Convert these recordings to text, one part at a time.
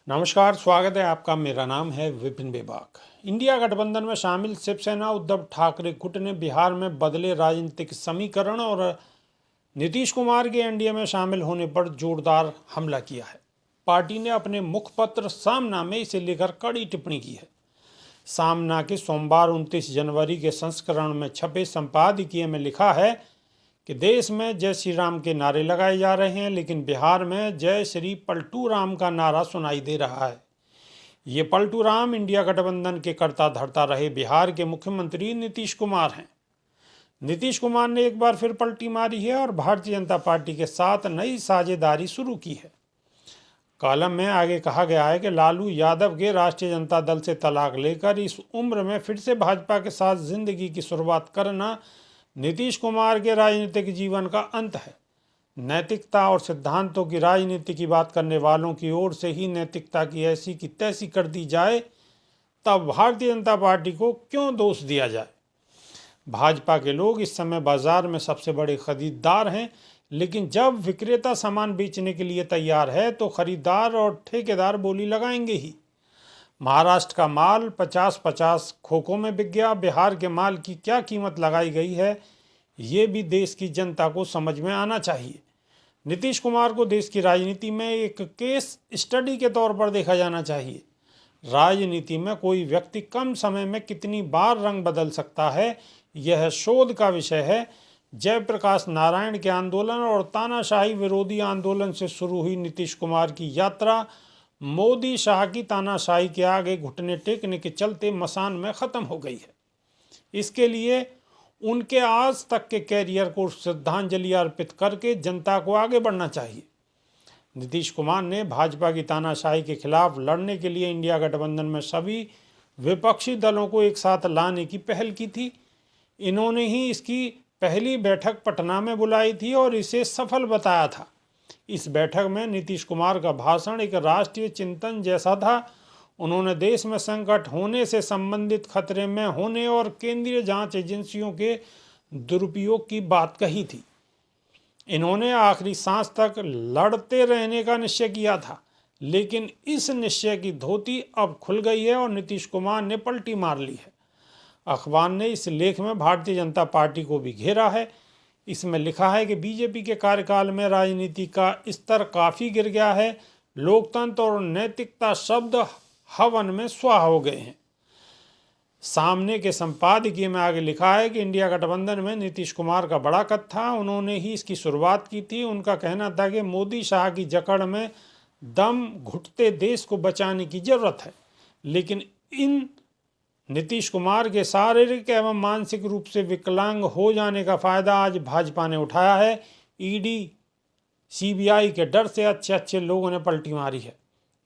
नमस्कार, स्वागत है आपका। मेरा नाम है विपिन बेबाक। इंडिया गठबंधन में शामिल शिवसेना उद्धव ठाकरे गुट ने बिहार में बदले राजनीतिक समीकरण और नीतीश कुमार के एनडीए में शामिल होने पर जोरदार हमला किया है। पार्टी ने अपने मुखपत्र सामना में इसे लेकर कड़ी टिप्पणी की है। सामना के सोमवार 29 जनवरी के संस्करण में छपे संपादकीय में लिखा है कि देश में जय श्री राम के नारे लगाए जा रहे हैं, लेकिन बिहार में जय श्री पलटू राम का नारा सुनाई दे रहा है। ये पलटू राम इंडिया गठबंधन के कर्ता धर्ता रहे बिहार के मुख्यमंत्री नीतीश कुमार हैं। नीतीश कुमार ने एक बार फिर पलटी मारी है और भारतीय जनता पार्टी के साथ नई साझेदारी शुरू की है। कॉलम में आगे कहा गया है कि लालू यादव के राष्ट्रीय जनता दल से तलाक लेकर इस उम्र में फिर से भाजपा के साथ जिंदगी की शुरुआत करना नीतीश कुमार के राजनीतिक जीवन का अंत है। नैतिकता और सिद्धांतों की राजनीति की बात करने वालों की ओर से ही नैतिकता की ऐसी की तैसी कर दी जाए, तब भारतीय जनता पार्टी को क्यों दोष दिया जाए। भाजपा के लोग इस समय बाजार में सबसे बड़े खरीदार हैं, लेकिन जब विक्रेता सामान बेचने के लिए तैयार है तो खरीदार और ठेकेदार बोली लगाएंगे ही। महाराष्ट्र का माल 50-50 खोखों में बिक गया। बिहार के माल की क्या कीमत लगाई गई है, ये भी देश की जनता को समझ में आना चाहिए। नीतीश कुमार को देश की राजनीति में एक केस स्टडी के तौर पर देखा जाना चाहिए। राजनीति में कोई व्यक्ति कम समय में कितनी बार रंग बदल सकता है, यह शोध का विषय है। जयप्रकाश नारायण के आंदोलन और तानाशाही विरोधी आंदोलन से शुरू हुई नीतीश कुमार की यात्रा मोदी शाह की तानाशाही के आगे घुटने टेकने के चलते मसान में ख़त्म हो गई है। इसके लिए उनके आज तक के कैरियर को श्रद्धांजलि अर्पित करके जनता को आगे बढ़ना चाहिए। नीतीश कुमार ने भाजपा की तानाशाही के खिलाफ लड़ने के लिए इंडिया गठबंधन में सभी विपक्षी दलों को एक साथ लाने की पहल की थी। इन्होंने ही इसकी पहली बैठक पटना में बुलाई थी और इसे सफल बताया था। इस बैठक में नीतीश कुमार का भाषण एक राष्ट्रीय चिंतन जैसा था। उन्होंने देश में संकट होने से संबंधित खतरे में होने और केंद्रीय जांच एजेंसियों के दुरुपयोग की बात कही थी। इन्होंने आखिरी सांस तक लड़ते रहने का निश्चय किया था, लेकिन इस निश्चय की धोती अब खुल गई है और नीतीश कुमार ने पलटी मार ली है। अखबार ने इस लेख में भारतीय जनता पार्टी को भी घेरा है। इसमें लिखा है कि बीजेपी के कार्यकाल में राजनीति का स्तर काफ़ी गिर गया है। लोकतंत्र और नैतिकता शब्द हवन में स्वाहा हो गए हैं। सामने के संपादकीय में आगे लिखा है कि इंडिया गठबंधन में नीतीश कुमार का बड़ा कद था। उन्होंने ही इसकी शुरुआत की थी। उनका कहना था कि मोदी शाह की जकड़ में दम घुटते देश को बचाने की जरूरत है, लेकिन इन नीतीश कुमार के शारीरिक एवं मानसिक रूप से विकलांग हो जाने का फायदा आज भाजपा ने उठाया है। ईडी सीबीआई के डर से अच्छे लोगों ने पलटी मारी है।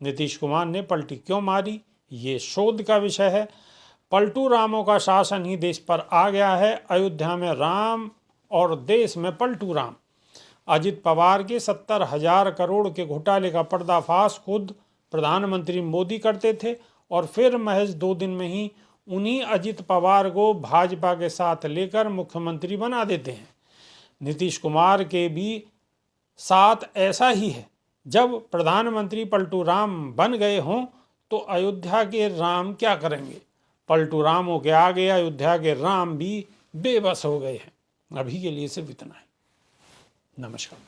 नीतीश कुमार ने पलटी क्यों मारी, ये शोध का विषय है। पलटू रामों का शासन ही देश पर आ गया है। अयोध्या में राम और देश में पलटू राम। अजित पवार के 70,000 करोड़ के घोटाले का पर्दाफाश खुद प्रधानमंत्री मोदी करते थे और फिर महज 2 दिन में ही उन्हीं अजित पवार को भाजपा के साथ लेकर मुख्यमंत्री बना देते हैं। नीतीश कुमार के भी साथ ऐसा ही है। जब प्रधानमंत्री पलटू राम बन गए हों तो अयोध्या के राम क्या करेंगे। पलटू रामों के आगे अयोध्या के राम भी बेबस हो गए हैं। अभी के लिए सिर्फ इतना ही। नमस्कार।